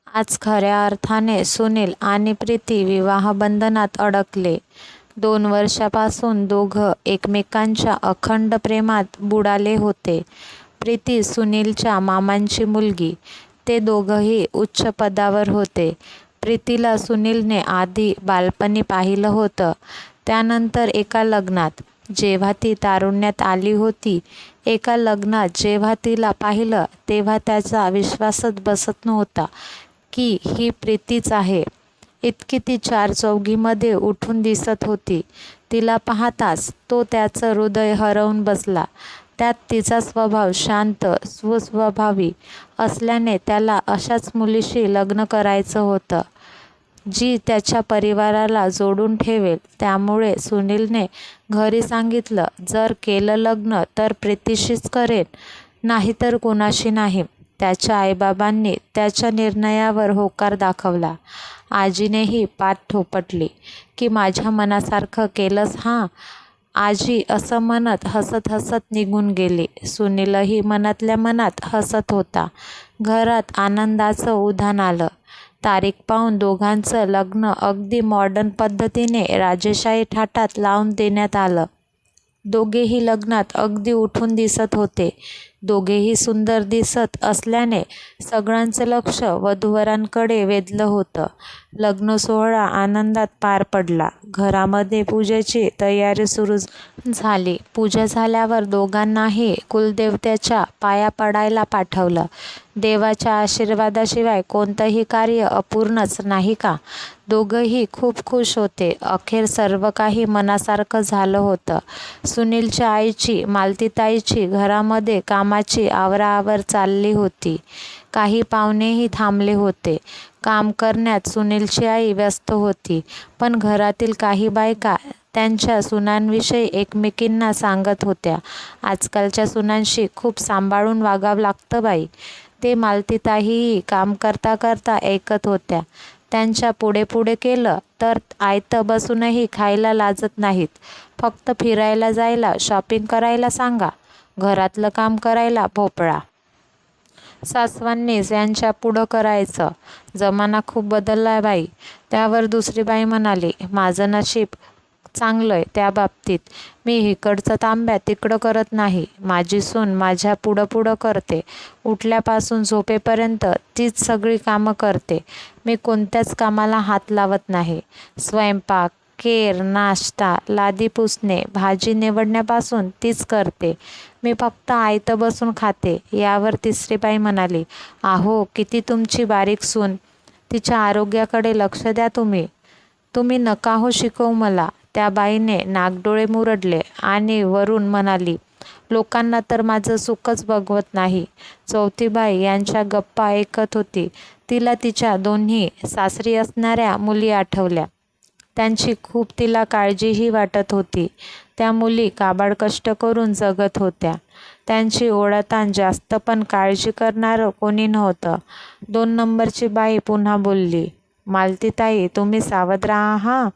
आज खऱ्या अर्थाने सुनील आणि प्रीती विवाहबंधनात अडकले. 2 वर्षापासून दोघं एकमेकांच्या अखंड प्रेमात बुडाले होते. प्रीती सुनीलच्या मामांची मुलगी. ते दोघंही उच्च पदावर होते. प्रीतीला सुनीलने आधी बालपणी पाहिलं होतं, त्यानंतर एका लग्नात. जेव्हा ती तारुण्यात आली होती, एका लग्नात जेव्हा तिला पाहिलं तेव्हा त्याचा विश्वासच बसत नव्हता की ही प्रीतीच आहे. इतकी ती चारचौघीमध्ये उठून दिसत होती. तिला पाहताच तो त्याचं हृदय हरवून बसला. त्यात तिचा स्वभाव शांत, सुस्वभावी असल्याने त्याला अशाच मुलीशी लग्न करायचं होतं, जी त्याच्या परिवाराला जोडून ठेवेल. त्यामुळे सुनीलने घरी सांगितलं, जर केलं लग्न तर प्रीतीशीच करेन, नाहीतर कोणाशी नाही. त्याच्या आईबाबांनी त्याच्या निर्णयावर होकार दाखवला. आजीनेही पाठ थोपटली की माझ्या मनासारखं केलंस हां. आजी असं म्हणत हसत हसत निघून गेली. सुनीलही मनातल्या मनात हसत होता. घरात आनंदाचं उधाण आलं. तारीख पाहून दोघांचं लग्न अगदी मॉडर्न पद्धतीने राजेशाही थाटात लावून देण्यात आलं. दोघेही लग्नात अगदी उठून दिसत होते. दोघेही सुंदर दिसत असल्याने सगळ्यांचं लक्ष वधूवरांकडे वेधलं होतं. लग्न सोहळा आनंदात पार पडला. घरामध्ये पूजेची तयारी सुरू झाली. पूजा झाल्यावर दोघांनाही कुलदेवतेच्या पाया पडायला पाठवलं. देवाच्या आशीर्वादाशिवाय कोणतंही कार्य अपूर्णच नाही का? दोघंही खूप खुश होते. अखेर सर्व काही मनासारखं झालं होतं. सुनीलच्या आईची, मालतीताईची घरामध्ये कामाची आवराआवर चालली होती. काही पाहुणेही थांबले होते. काम करण्यात सुनीलची आई व्यस्त होती, पण घरातील काही बायका त्यांच्या सुनांविषयी एकमेकींना सांगत होत्या. आजकालच्या सुनांशी खूप सांभाळून वागावं लागतं बाई. ते मालतीताईही काम करता करता ऐकत होत्या. त्यांच्या पुढे पुढे केलं तर आयतं बसूनही खायला लाजत नाहीत. फक्त फिरायला जायला, शॉपिंग करायला सांगा, घरातलं काम करायला भोपळा. सासवांनीच यांच्या पुढं करायचं. जमाना खूप बदललाय बाई. त्यावर दुसरी बाई म्हणाली, माझं नशीब चांगलंय त्या बाबतीत. मी इकडचं तांब्या तिकडं करत नाही. माझी सून माझ्या पुढं पुढं करते. उठल्यापासून झोपेपर्यंत तीच सगळी कामं करते. मी कोणत्याच कामाला हात लावत नाही. स्वयंपाक, केर, नाश्ता, लादी पुसणे, भाजी निवडण्यापासून तीच करते. मी फक्त आयतं बसून खाते. यावर तिसरी बाई म्हणाली, अहो किती तुमची बारीक सून. तिच्या आरोग्याकडे लक्ष द्या तुम्ही. तुम्ही नका हो शिकवू मला. त्या बाईने नाकडोळे मुरडले आणि वरून म्हणाली, लोकांना तर माझं सुखच बघवत नाही. चौथी बाई यांच्या गप्पा ऐकत होती. तिला तिच्या दोन्ही सासरी असणाऱ्या मुली आठवल्या. त्यांची खूप तिला काळजीही वाटत होती. त्या मुली काबाड कष्ट करून जगत होत्या. त्यांची ओढाताण जास्त, पण काळजी करणारं कोणी नव्हतं. 2 नंबरची बाई पुन्हा बोलली, मालतीताई तुम्ही सावध राहा हां.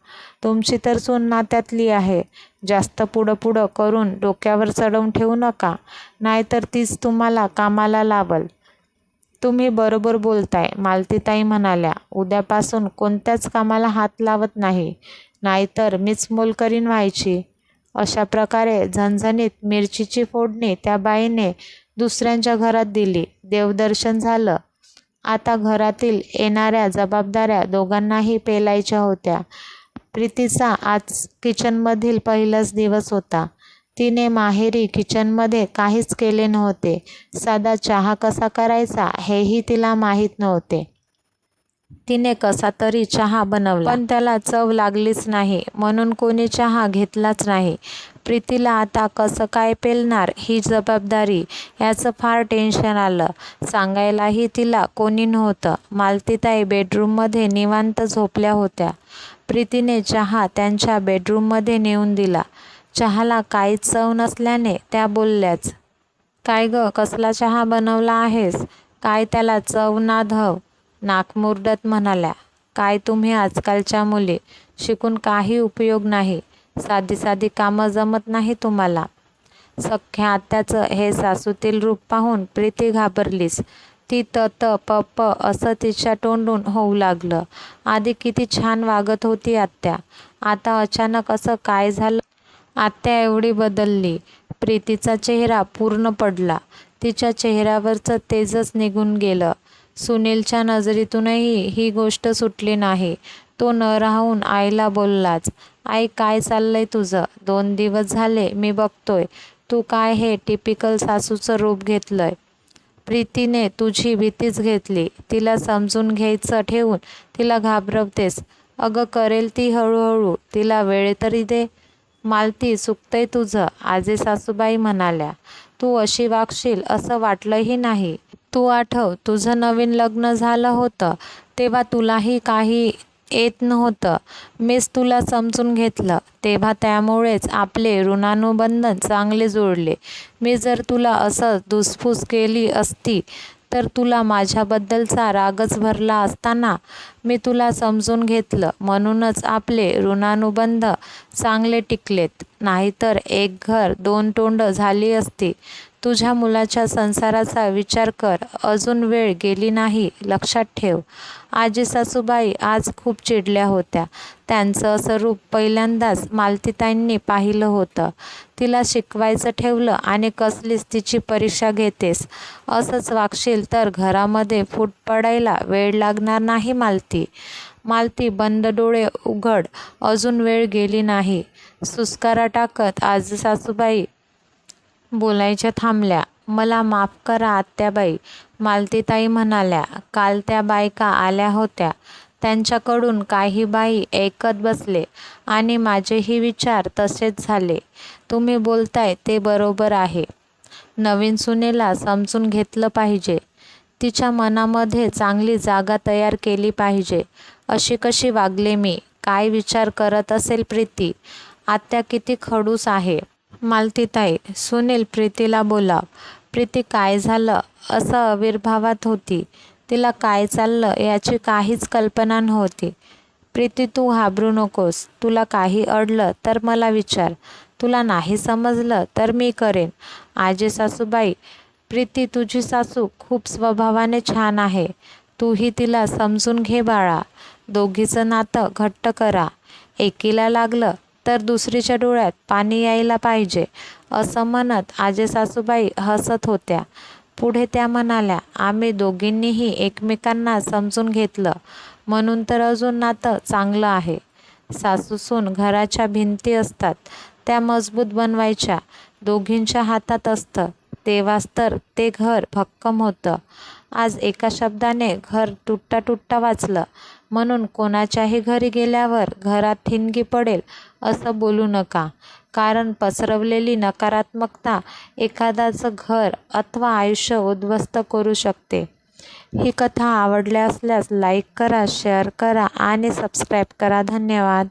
तुमची तर सून नात्यातली आहे. जास्त पुढं पुढं करून डोक्यावर चढवून ठेवू नका, नाहीतर तीच तुम्हाला कामाला लावल. तुम्ही बरोबर बोलताय, मालतीताई म्हणाल्या. उद्यापासून कोणत्याच कामाला हात लावत नाही, नाहीतर मीच मोलकरीण व्हायची. अशा प्रकारे झणझणीत मिरचीची फोडणी त्या बाईने दुसऱ्यांच्या घरात दिली. देवदर्शन झालं. आता घरातील येणाऱ्या जबाबदाऱ्या दोघांनाही पेलायच्या होत्या. प्रीतीचा आज किचनमधील पहिलाच दिवस होता. तिने माहेरी किचनमध्ये काहीच केले नव्हते. साधा चहा कसा करायचा हेही तिला माहीत नव्हते. तिने कसा तरी चहा बनवला, पण त्याला चव लागलीच नाही, म्हणून कोणी चहा घेतलाच नाही. प्रीतीला आता कसं काय पेलणार ही जबाबदारी, याचं फार टेन्शन आलं. सांगायलाही तिला कोणी नव्हतं. मालतीताई बेडरूममध्ये निवांत झोपल्या होत्या. प्रीतीने चहा त्यांच्या बेडरूममध्ये नेऊन दिला. चहाला काहीच चव नसल्याने त्या बोलल्याच, काय ग, कसला चहा बनवला आहेस? काय त्याला चव ना धव? नाक मुरडत म्हणाल्या, काय तुम्ही आजकालच्या मुली, शिकून काही उपयोग नाही. साधी साधी कामं जमत नाही तुम्हाला. सख्ख्या आत्याचं हे सासूतील रूप पाहून प्रीती घाबरलीच. ती त प असं तिच्या तोंडून होऊ लागलं. आधी किती छान वागत होती आत्या, आता अचानक असं काय झालं? आत्या एवढी बदलली? प्रीतीचा चेहरा पूर्ण पडला. तिच्या चेहऱ्यावरचं तेजच निघून गेलं. सुनीलच्या नजरेतूनही ही गोष्ट सुटली नाही. तो न राहून आईला बोललाच, आई काय चाललंय तुझं? 2 दिवस झाले मी बघतोय तू काय हे टिपिकल सासूचं रूप घेतलंय. प्रीतीने तुझी भीतीच घेतली. तिला समजून घ्यायचं ठेवून तिला घाबरवतेस. अगं करेल ती हळूहळू, तिला वेळ तरी दे. मालती चुकतंय तुझं, आजे सासूबाई म्हणाल्या. तू अशी वागशील असं वाटलंही नाही. तू आठव, तुझं नवीन लग्न झालं होतं तेव्हा तुलाही काही येत नव्हतं. मीच तुला समजून घेतलं तेव्हा, त्यामुळेच आपले ऋणानुबंधन चांगले जुळले. मी जर तुला असं धुसफूस केली असती तर तुला माझ्याबद्दलचा रागच भरला असता ना. मी तुला समजून घेतलं म्हणूनच आपले ऋणानुबंध चांगले टिकलेत. नाहीतर एक घर 2 तोंडं झाली असती. तुझ्या मुलाच्या संसाराचा विचार कर, अजून वेळ गेली नाही, लक्षात ठेव. आजी सासूबाई आज खूप चिडल्या होत्या. त्यांचं असं रूप पहिल्यांदाच मालतीताईंनी पाहिलं होतं. तिला शिकवायचं ठेवलं आणि कसलीच तिची परीक्षा घेतेस. असंच वागशील तर घरामध्ये फूट पडायला वेळ लागणार नाही मालती. मालती बंद डोळे उघड, अजून वेळ गेली नाही. सुस्कारा टाकत आजी सासूबाई बोलायच्या थांबल्या. मला माफ करा आत्याबाई, मालतीताई म्हणाल्या. काल त्या बायका आल्या होत्या, त्यांच्याकडून काही बाई ऐकत बसले आणि माझेही विचार तसेच झाले. तुम्ही बोलताय ते बरोबर आहे. नवीन सुनेला समजून घेतलं पाहिजे. तिच्या मनामध्ये चांगली जागा तयार केली पाहिजे. अशी कशी वागले मी? काय विचार करत असेल प्रीती? आत्या किती खडूस आहे. मालतीताई, सुनील प्रीतीला बोलाव. प्रीती काय झालं असं आविर्भावात होती. तिला काय चाललं याची काहीच कल्पना नव्हती. प्रीती तू घाबरू नकोस. तुला काही अडलं तर मला विचार. तुला नाही समजलं तर मी करेन. आजी सासूबाई, प्रीती तुझी सासू खूप स्वभावाने छान आहे. तूही तिला समजून घे बाळा. दोघीचं नातं घट्ट करा. एकीला लागलं तर दुसरीच्या डोळ्यात पाणी यायला पाहिजे, असं म्हणत आजी सासूबाई हसत होत्या. पुढे त्या म्हणाल्या, आम्ही दोघींनीही एकमेकांना समजून घेतलं म्हणून तर अजून नातं चांगलं आहे. सासूसून घराच्या भिंती असतात, त्या मजबूत बनवायच्या दोघींच्या हातात असतं. तेव्हाच तर ते घर भक्कम होतं. आज एका शब्दाने घर तुटता वाचलं म्हणून कोणाच्याही घरी गेल्यावर घरात ठिणगी पडेल असं बोलू नका. कारण पसरवलेली नकारात्मकता एखाद्याचं घर अथवा आयुष्य उद्ध्वस्त करू शकते. ही कथा आवडली असल्यास लाईक करा, शेअर करा आणि सबस्क्राईब करा. धन्यवाद.